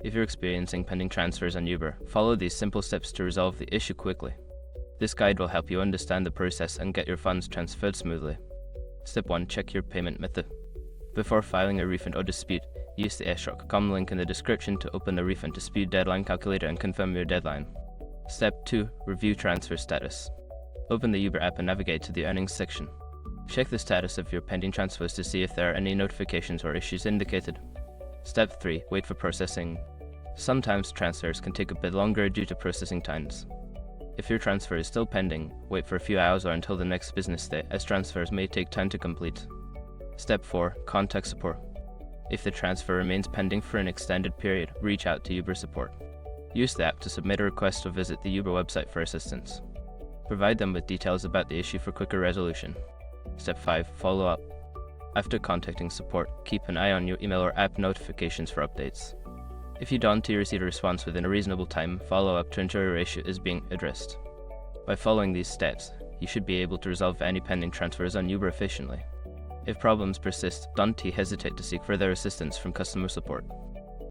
If you're experiencing pending transfers on Uber, follow these simple steps to resolve the issue quickly. This guide will help you understand the process and get your funds transferred smoothly. Step 1. Check your payment method. Before filing a refund or dispute, use the AirShrock.com link in the description to open the refund dispute deadline calculator and confirm your deadline. Step 2. Review transfer status. Open the Uber app and navigate to the earnings section. Check the status of your pending transfers to see if there are any notifications or issues indicated. Step 3. Wait for processing. Sometimes transfers can take a bit longer due to processing times. If your transfer is still pending, wait for a few hours or until the next business day, as transfers may take time to complete. Step 4. Contact support. If the transfer remains pending for an extended period, reach out to Uber support. Use the app to submit a request or visit the Uber website for assistance. Provide them with details about the issue for quicker resolution. Step 5. Follow up. After contacting support, keep an eye on your email or app notifications for updates. If you don't receive a response within a reasonable time, follow up to ensure your issue is being addressed. By following these steps, you should be able to resolve any pending transfers on Uber efficiently. If problems persist, don't hesitate to seek further assistance from customer support.